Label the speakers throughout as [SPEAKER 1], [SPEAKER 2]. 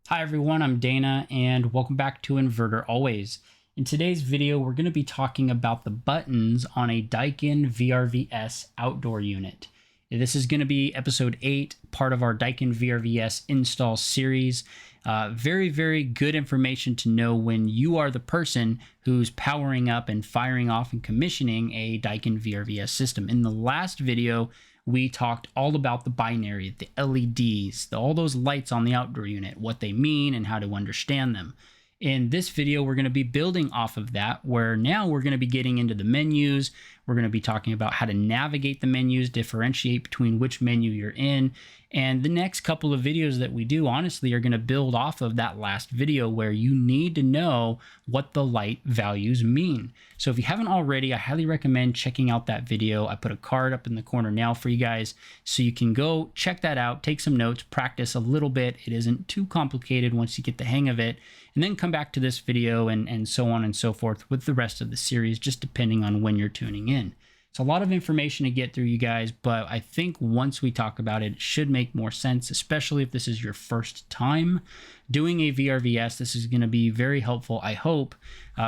[SPEAKER 1] Hi everyone, I'm Dana and welcome back to Inverter Always. In today's video, we're going to be talking about the buttons on a Daikin VRVS outdoor unit. This is going to be episode 8, part of our Daikin VRVS install series. Very good information to know when you are the person who's powering up and firing off and commissioning a Daikin VRVS system. In the last video, we talked all about the binary, the LEDs, all those lights on the outdoor unit, what they mean and how to understand them. In this video, we're going to be building off of that, where now we're going to be getting into the menus. We're going to be talking about how to navigate the menus, differentiate between which menu you're in. And the next couple of videos that we do, honestly, are going to build off of that last video where you need to know what the light values mean. So if you haven't already, I highly recommend checking out that video. I put a card up in the corner now for you guys, so you can go check that out, take some notes, practice a little bit. It isn't too complicated once you get the hang of it, and then come back to this video and so on and so forth with the rest of the series, just depending on when you're tuning in. It's a lot of information to get through, you guys, but I think once we talk about it, it should make more sense, especially if this is your first time doing a VRVS. This is going to be very helpful, I hope,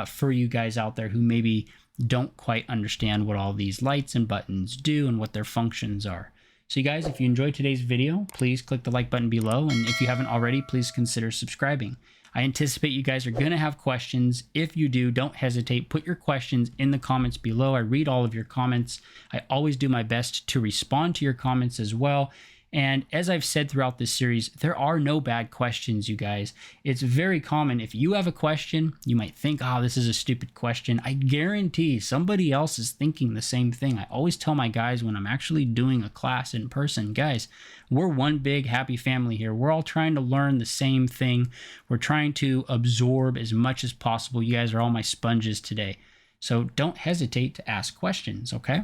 [SPEAKER 1] for you guys out there who maybe don't quite understand what all these lights and buttons do and what their functions are. So you guys, if you enjoyed today's video, please click the like button below, and if you haven't already, please consider subscribing. I anticipate you guys are going to have questions. If you do, don't hesitate. Put your questions in the comments below. I read all of your comments. I always do my best to respond to your comments as well. And as I've said throughout this series, there are no bad questions, you guys. It's very common. If you have a question, you might think, oh, this is a stupid question. I guarantee somebody else is thinking the same thing. I always tell my guys when I'm actually doing a class in person, guys, we're one big happy family here. We're all trying to learn the same thing. We're trying to absorb as much as possible. You guys are all my sponges today. So don't hesitate to ask questions, okay?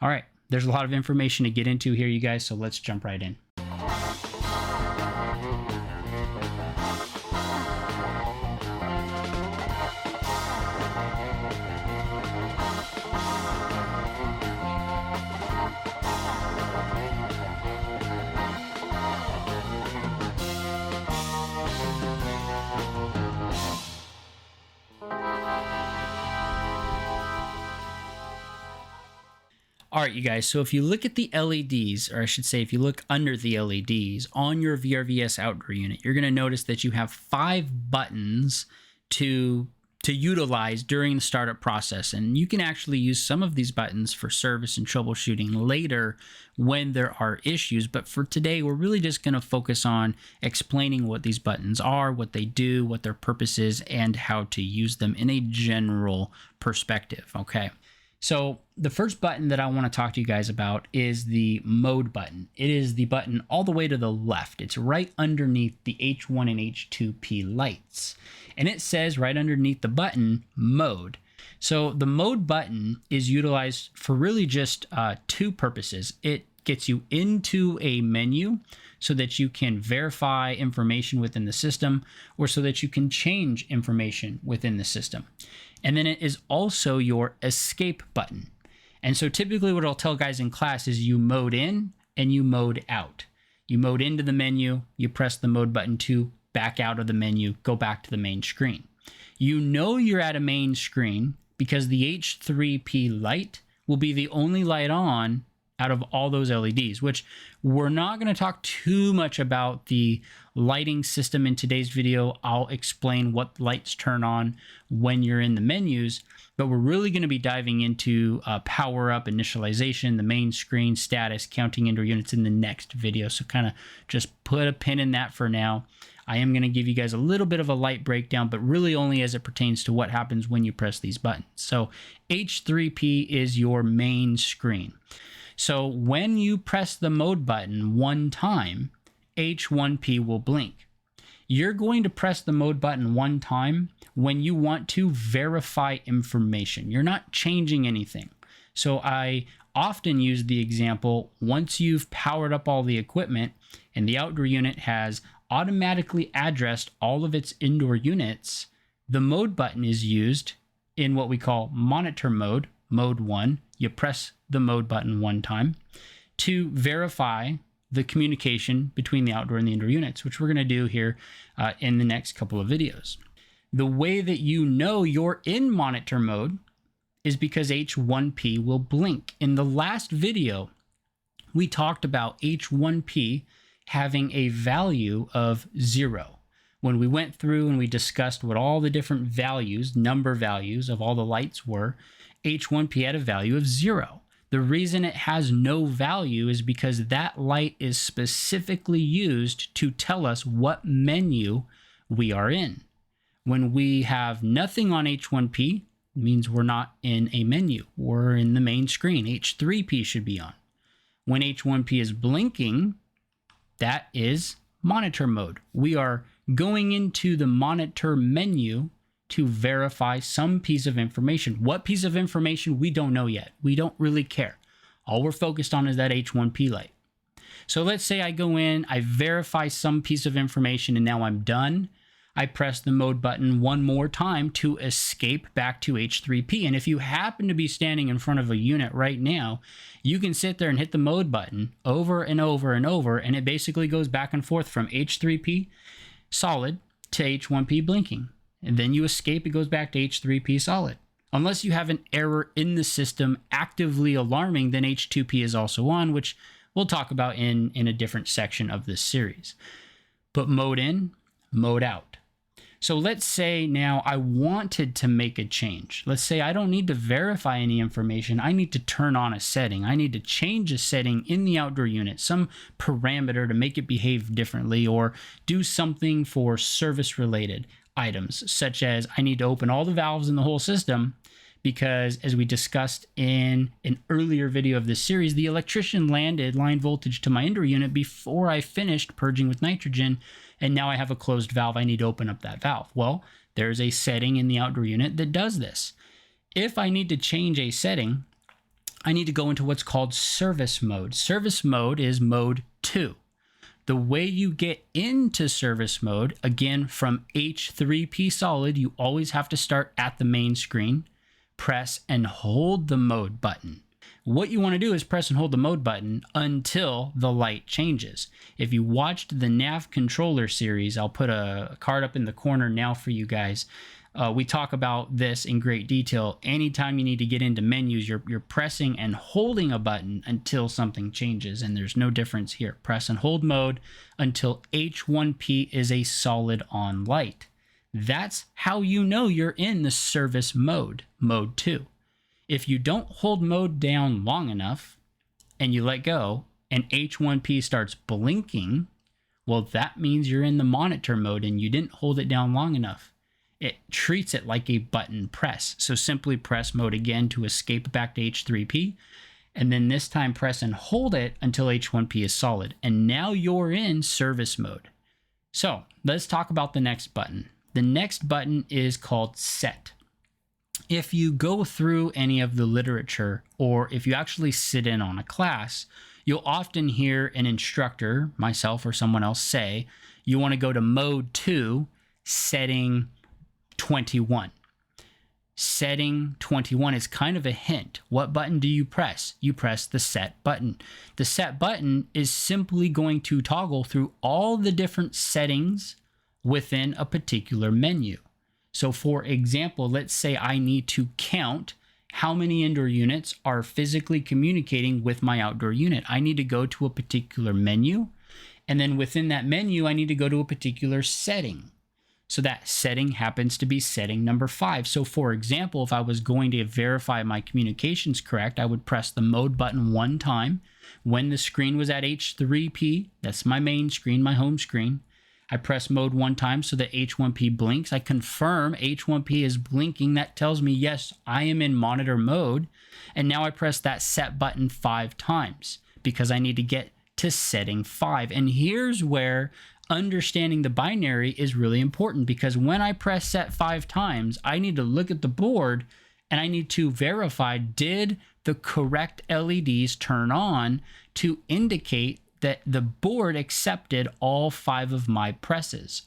[SPEAKER 1] All right. There's a lot of information to get into here, you guys, so let's jump right in. All right, you guys, so if you look at the LEDs, or I should say if you look under the LEDs on your VRVS outdoor unit, you're going to notice that you have 5 buttons to utilize during the startup process. And you can actually use some of these buttons for service and troubleshooting later when there are issues. But for today, we're really just going to focus on explaining what these buttons are, what they do, what their purpose is, and how to use them in a general perspective, okay? So the first button that I want to talk to you guys about is the mode button. It is the button all the way to the left. It's right underneath the H1 and H2P lights. And it says right underneath the button, mode. So the mode button is utilized for really just 2 purposes. It gets you into a menu so that you can verify information within the system, or so that you can change information within the system. And then it is also your escape button. And so typically what I'll tell guys in class is you mode in and you mode out. You mode into the menu, you press the mode button to back out of the menu, go back to the main screen. You know you're at a main screen because the H3P light will be the only light on out of all those LEDs, which we're not going to talk too much about the lighting system in today's video. I'll explain what lights turn on when you're in the menus, but we're really going to be diving into power up, initialization, the main screen, status, counting indoor units in the next video. So kind of just put a pin in that for now. I am going to give you guys a little bit of a light breakdown, but really only as it pertains to what happens when you press these buttons. So H3P is your main screen. So when you press the mode button one time, H1P will blink. You're going to press the mode button one time when you want to verify information. You're not changing anything. So I often use the example, once you've powered up all the equipment and the outdoor unit has automatically addressed all of its indoor units, the mode button is used in what we call monitor mode, mode 1. You press the mode button one time to verify the communication between the outdoor and the indoor units, which we're going to do here in the next couple of videos. The way that you know you're in monitor mode is because H1P will blink. In the last video, we talked about H1P having a value of 0. When we went through and we discussed what all the different values, number values of all the lights were, H1P had a value of 0. The reason it has no value is because that light is specifically used to tell us what menu we are in. When we have nothing on H1P, it means we're not in a menu. We're in the main screen. H3P should be on. When H1P is blinking, that is monitor mode. We are going into the monitor menu to verify some piece of information. What piece of information, we don't know yet. We don't really care. All we're focused on is that H1P light. So let's say I go in, I verify some piece of information, and now I'm done. I press the mode button one more time to escape back to H3P. And if you happen to be standing in front of a unit right now, you can sit there and hit the mode button over and over and over, and it basically goes back and forth from H3P solid to H1P blinking. And then you escape, it goes back to H3P solid. Unless you have an error in the system actively alarming, then H2P is also on, which we'll talk about in a different section of this series. But mode in, mode out. So let's say now I wanted to make a change. Let's say I don't need to verify any information. I need to turn on a setting. I need to change a setting in the outdoor unit, some parameter to make it behave differently, or do something for service related items, such as I need to open all the valves in the whole system because, as we discussed in an earlier video of this series, the electrician landed line voltage to my indoor unit before I finished purging with nitrogen, and now I have a closed valve. I need to open up that valve. Well, there's a setting in the outdoor unit that does this. If I need to change a setting, I need to go into what's called service mode. Service mode is mode 2. The way you get into service mode, again, from H3P solid, you always have to start at the main screen, press and hold the mode button. What you want to do is press and hold the mode button until the light changes. If you watched the nav controller series, I'll put a card up in the corner now for you guys. We talk about this in great detail. Anytime you need to get into menus, you're pressing and holding a button until something changes, and there's no difference here. Press and hold mode until H1P is a solid on light. That's how you know you're in the service mode, mode 2. If you don't hold mode down long enough and you let go and H1P starts blinking, well, that means you're in the monitor mode and you didn't hold it down long enough. It treats it like a button press. So simply press mode again to escape back to H3P, and then this time press and hold it until H1P is solid. And now you're in service mode. So let's talk about the next button. The next button is called set. If you go through any of the literature, or if you actually sit in on a class, you'll often hear an instructor, myself or someone else, say, you want to go to mode 2, setting 21. Setting 21 is kind of a hint. What button do you press? You press the set button. The set button is simply going to toggle through all the different settings within a particular menu. So for example, let's say I need to count how many indoor units are physically communicating with my outdoor unit. I need to go to a particular menu, and then within that menu, I need to go to a particular setting. So that setting happens to be setting number 5. So for example, if I was going to verify my communications correct, I would press the mode button one time. When the screen was at H3P, that's my main screen, my home screen, I press mode one time so that H1P blinks. I confirm H1P is blinking. That tells me, yes, I am in monitor mode. And now I press that set button 5 times because I need to get to setting 5. And here's where understanding the binary is really important, because when I press set 5 times, I need to look at the board and I need to verify, did the correct LEDs turn on to indicate that the board accepted all 5 of my presses.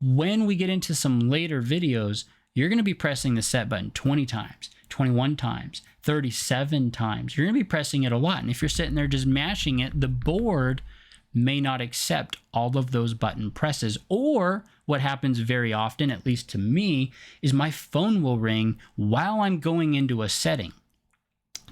[SPEAKER 1] When we get into some later videos, you're going to be pressing the set button 20 times, 21 times, 37 times. You're going to be pressing it a lot. And if you're sitting there just mashing it, the board may not accept all of those button presses. Or what happens very often, at least to me, is my phone will ring while I'm going into a setting.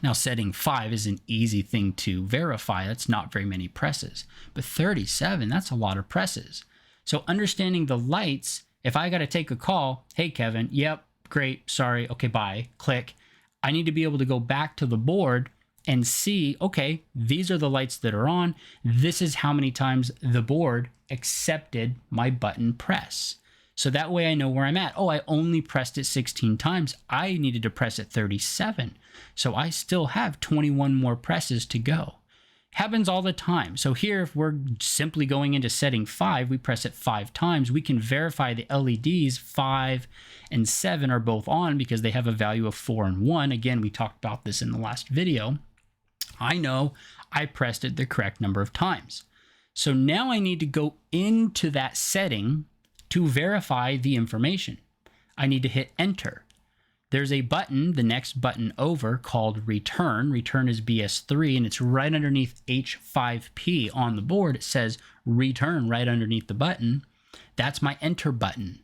[SPEAKER 1] Now, setting 5 is an easy thing to verify. That's not very many presses. But 37, that's a lot of presses. So understanding the lights, if I got to take a call, hey, Kevin, yep, great, sorry, okay, bye, click. I need to be able to go back to the board and see, okay, these are the lights that are on. This is how many times the board accepted my button press. So that way I know where I'm at. Oh, I only pressed it 16 times. I needed to press it 37. So I still have 21 more presses to go. Happens all the time. So here, if we're simply going into setting 5, we press it 5 times. We can verify the LEDs 5 and 7 are both on because they have a value of 4 and 1. Again, we talked about this in the last video. I know I pressed it the correct number of times. So now I need to go into that setting to verify the information. I need to hit enter. There's a button, the next button over, called return. Return is BS3, and it's right underneath H5P on the board. It says return right underneath the button. That's my enter button.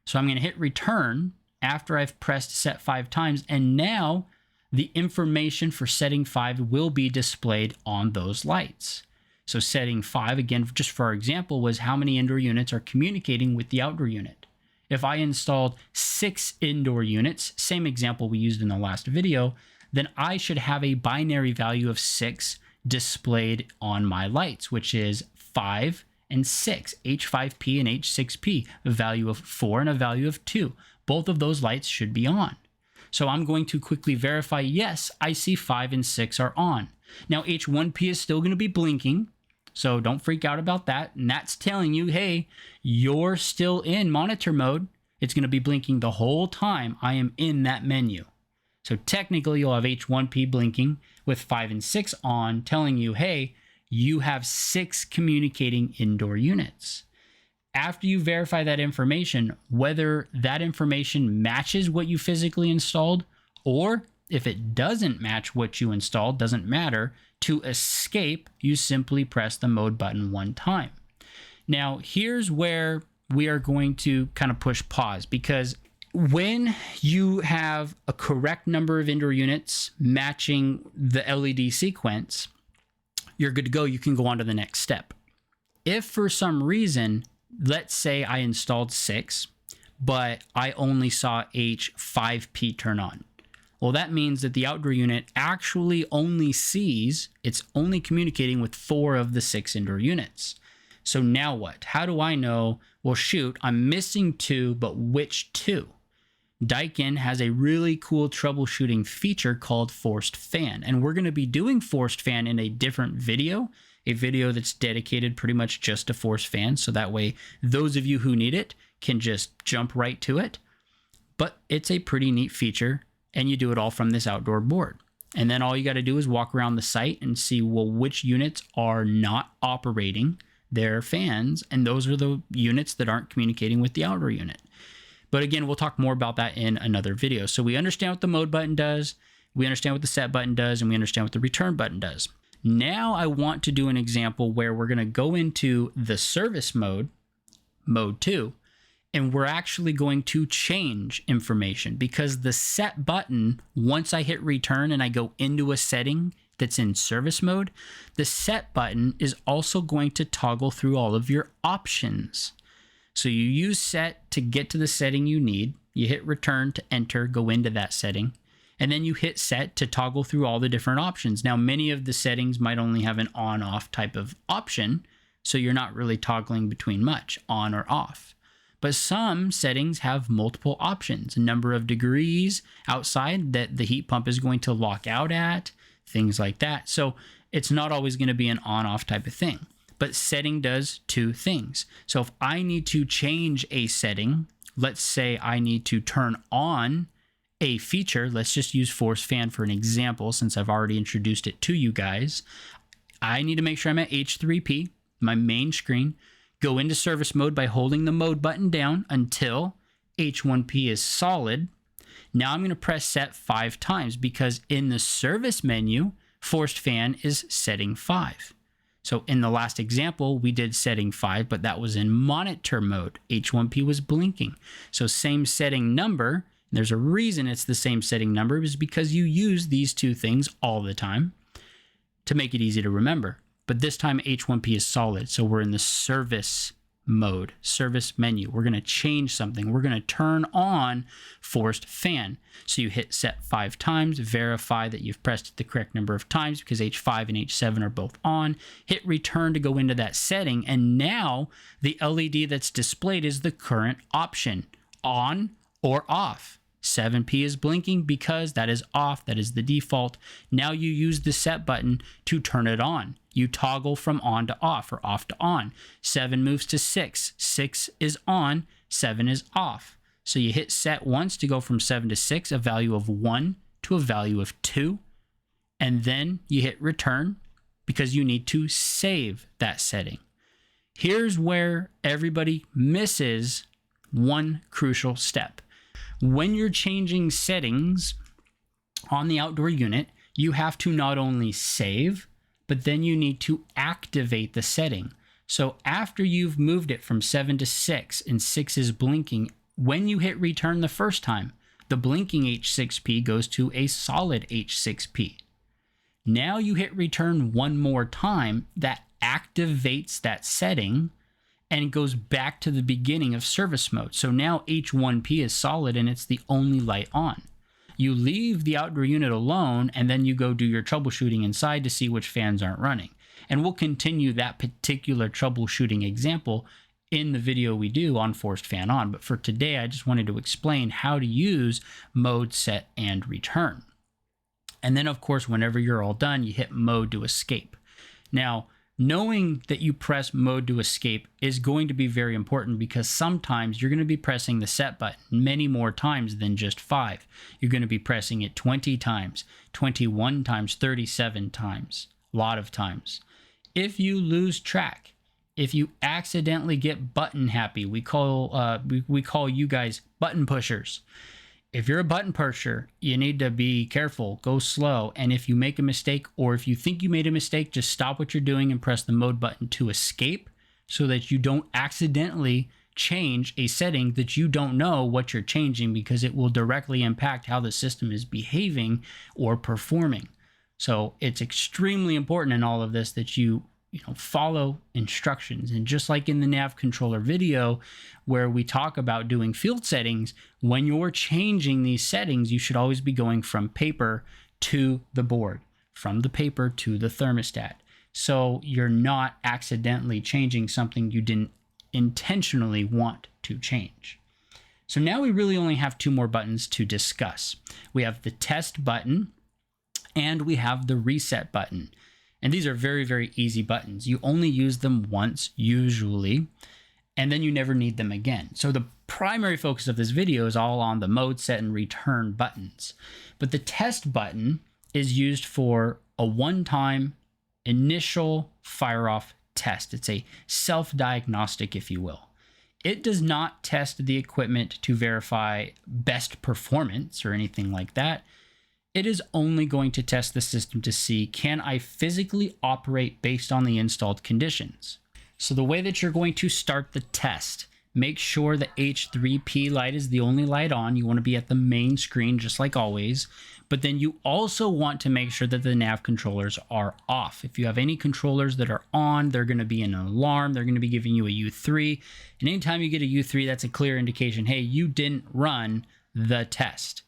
[SPEAKER 1] So I'm going to hit return after I've pressed set 5 times, and now the information for setting 5 will be displayed on those lights. So setting 5, again, just for our example, was how many indoor units are communicating with the outdoor unit. If I installed 6 indoor units, same example we used in the last video, then I should have a binary value of 6 displayed on my lights, which is 5 and 6, H5P and H6P, a value of 4 and a value of 2. Both of those lights should be on. So I'm going to quickly verify, yes, I see 5 and 6 are on. Now H1P is still going to be blinking, so don't freak out about that. And that's telling you, hey, you're still in monitor mode. It's going to be blinking the whole time I am in that menu. So technically you'll have H1P blinking with 5 and 6 on, telling you, hey, you have 6 communicating indoor units. After you verify that information, whether that information matches what you physically installed, or if it doesn't match what you installed, doesn't matter, to escape, you simply press the mode button 1 time. Now, here's where we are going to kind of push pause, because when you have a correct number of indoor units matching the LED sequence, you're good to go. You can go on to the next step. If for some reason, let's say I installed 6, but I only saw H5P turn on. Well, that means that the outdoor unit actually only sees, it's only communicating with 4 of the 6 indoor units. So now what? How do I know, well, shoot, I'm missing 2, but which 2? Daikin has a really cool troubleshooting feature called forced fan. And we're going to be doing forced fan in a different video, a video that's dedicated pretty much just to forced fans. So that way, those of you who need it can just jump right to it. But it's a pretty neat feature, and you do it all from this outdoor board. And then all you got to do is walk around the site and see, well, which units are not operating their fans, and those are the units that aren't communicating with the outdoor unit. But again, we'll talk more about that in another video. So we understand what the mode button does, we understand what the set button does, and we understand what the return button does. Now I want to do an example where we're going to go into the service mode, mode 2, and we're actually going to change information, because the set button, once I hit return and I go into a setting that's in service mode, the set button is also going to toggle through all of your options. So you use set to get to the setting you need, you hit return to enter, go into that setting, and then you hit set to toggle through all the different options. Now, many of the settings might only have an on-off type of option, so you're not really toggling between much, on or off. But some settings have multiple options, a number of degrees outside that the heat pump is going to lock out at, things like that. So it's not always going to be an on-off type of thing. But setting does 2 things. So if I need to change a setting, let's say I need to turn on a feature, let's just use force fan for an example, since I've already introduced it to you guys. I need to make sure I'm at H3P, my main screen, go into service mode by holding the mode button down until H1P is solid. Now I'm going to press set 5 times because in the service menu, forced fan is setting 5. So in the last example, we did setting 5, but that was in monitor mode. H1P was blinking. So same setting number. There's a reason it's the same setting number, is because you use these two things all the time to make it easy to remember. But this time H1P is solid. So we're in the service mode, service menu. We're going to change something. We're going to turn on forced fan. So you hit set 5 times, verify that you've pressed it the correct number of times because H5 and H7 are both on. Hit return to go into that setting. And now the LED that's displayed is the current option, on or off. 7P is blinking because that is off. That is the default. Now you use the set button to turn it on. You toggle from on to off or off to on. 7 moves to 6. 6 is on. 7 is off. So you hit set once to go from 7 to 6, a value of 1 to a value of 2. And then you hit return because you need to save that setting. Here's where everybody misses one crucial step. When you're changing settings on the outdoor unit, you have to not only save, but then you need to activate the setting. So after you've moved it from 7 to 6 and 6 is blinking, when you hit return the first time, the blinking H6P goes to a solid H6P. Now you hit return one more time, that activates that setting and goes back to the beginning of service mode. So now H1P is solid and it's the only light on. You leave the outdoor unit alone and then you go do your troubleshooting inside to see which fans aren't running. And we'll continue that particular troubleshooting example in the video we do on forced fan on. But for today, I just wanted to explain how to use mode, set, and return. And then of course, whenever you're all done, you hit mode to escape. Now, knowing that you press mode to escape is going to be very important because sometimes you're going to be pressing the set button many more times than just 5. You're going to be pressing it 20 times, 21 times, 37 times, a lot of times. If you lose track, if you accidentally get button happy, we call you guys button pushers. If you're a button pusher, you need to be careful, go slow. And if you make a mistake, or if you think you made a mistake, just stop what you're doing and press the mode button to escape so that you don't accidentally change a setting that you don't know what you're changing, because it will directly impact how the system is behaving or performing. So it's extremely important in all of this that you follow instructions. And just like in the nav controller video where we talk about doing field settings, when you're changing these settings, you should always be going from paper to the board, from the paper to the thermostat. So you're not accidentally changing something you didn't intentionally want to change. So now we really only have 2 more buttons to discuss. We have the test button and we have the reset button. And these are very, very easy buttons. You only use them once, usually, and then you never need them again. So the primary focus of this video is all on the mode, set, and return buttons. But the test button is used for a one-time initial fire-off test. It's a self-diagnostic, if you will. It does not test the equipment to verify best performance or anything like that. It is only going to test the system to see, can I physically operate based on the installed conditions? So the way that you're going to start the test, make sure the H3P light is the only light on. You want to be at the main screen just like always. But then you also want to make sure that the nav controllers are off. If you have any controllers that are on, they're going to be in an alarm. They're going to be giving you a U3. And anytime you get a U3, that's a clear indication, hey, you didn't run the test.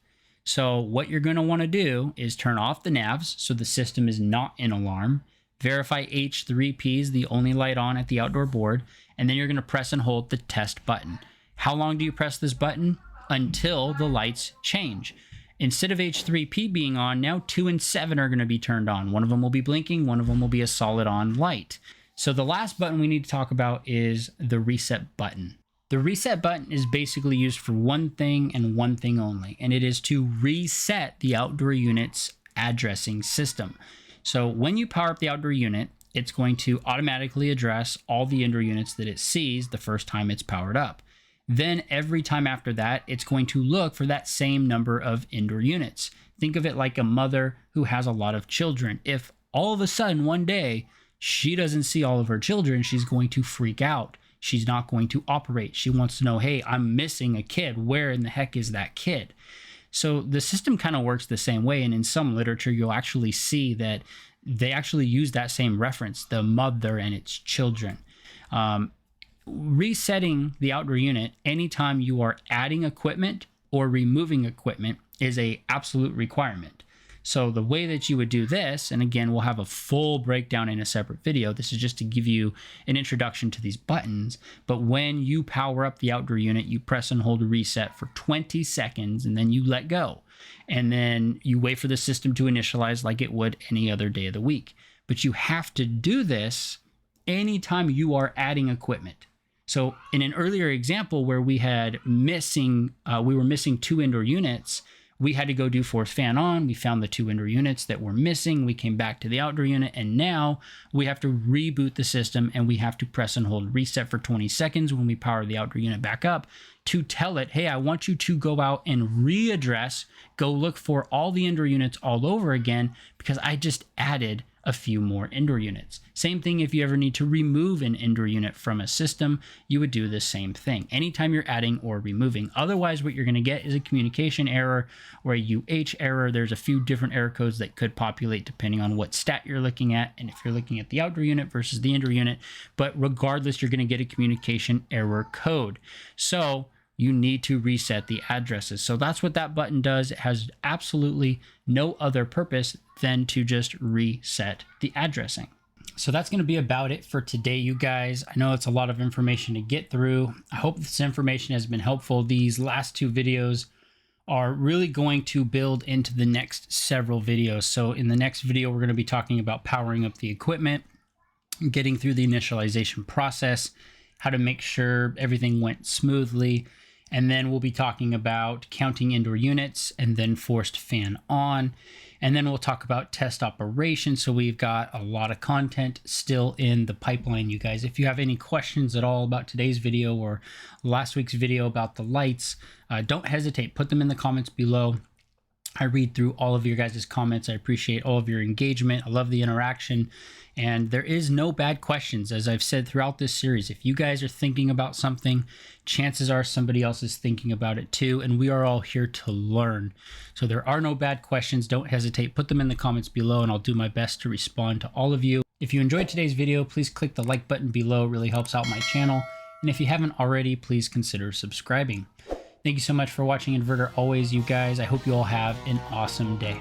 [SPEAKER 1] So what you're going to want to do is turn off the navs so the system is not in alarm. Verify H3P is the only light on at the outdoor board. And then you're going to press and hold the test button. How long do you press this button? Until the lights change. Instead of H3P being on, now 2 and 7 are going to be turned on. One of them will be blinking. One of them will be a solid on light. So the last button we need to talk about is the reset button. The reset button is basically used for one thing and one thing only, and it is to reset the outdoor unit's addressing system. So when you power up the outdoor unit, it's going to automatically address all the indoor units that it sees the first time it's powered up. Then every time after that, it's going to look for that same number of indoor units. Think of it like a mother who has a lot of children. If all of a sudden one day she doesn't see all of her children, she's going to freak out. She's not going to operate. She wants to know, hey, I'm missing a kid. Where in the heck is that kid? So the system kind of works the same way. And in some literature, you'll actually see that they actually use that same reference, the mother and its children. Resetting the outdoor unit anytime you are adding equipment or removing equipment is a absolute requirement. So the way that you would do this, and again, we'll have a full breakdown in a separate video. This is just to give you an introduction to these buttons. But when you power up the outdoor unit, you press and hold reset for 20 seconds, and then you let go. And then you wait for the system to initialize like it would any other day of the week. But you have to do this anytime you are adding equipment. So in an earlier example where we were missing 2 indoor units, we had to go do force fan on. We found the 2 indoor units that were missing. We came back to the outdoor unit, and now we have to reboot the system, and we have to press and hold reset for 20 seconds when we power the outdoor unit back up to tell it, hey, I want you to go out and readdress, go look for all the indoor units all over again because I just added a few more indoor units. Same thing if you ever need to remove an indoor unit from a system, you would do the same thing anytime you're adding or removing. Otherwise, what you're going to get is a communication error or a UH error. There's a few different error codes that could populate depending on what stat you're looking at and if you're looking at the outdoor unit versus the indoor unit. But regardless, you're going to get a communication error code. So you need to reset the addresses. So that's what that button does. It has absolutely no other purpose than to just reset the addressing. So that's going to be about it for today, you guys. I know it's a lot of information to get through. I hope this information has been helpful. These last 2 videos are really going to build into the next several videos. So in the next video, we're going to be talking about powering up the equipment, getting through the initialization process, how to make sure everything went smoothly. And then we'll be talking about counting indoor units and then forced fan on. And then we'll talk about test operation. So we've got a lot of content still in the pipeline, you guys. If you have any questions at all about today's video or last week's video about the lights, don't hesitate. Put them in the comments below. I read through all of your guys' comments. I appreciate all of your engagement. I love the interaction. And there is no bad questions, as I've said throughout this series. If you guys are thinking about something, chances are somebody else is thinking about it too, and we are all here to learn. So there are no bad questions. Don't hesitate. Put them in the comments below, and I'll do my best to respond to all of you. If you enjoyed today's video, please click the like button below. It really helps out my channel. And if you haven't already, please consider subscribing. Thank you so much for watching Inverter always, you guys. I hope you all have an awesome day.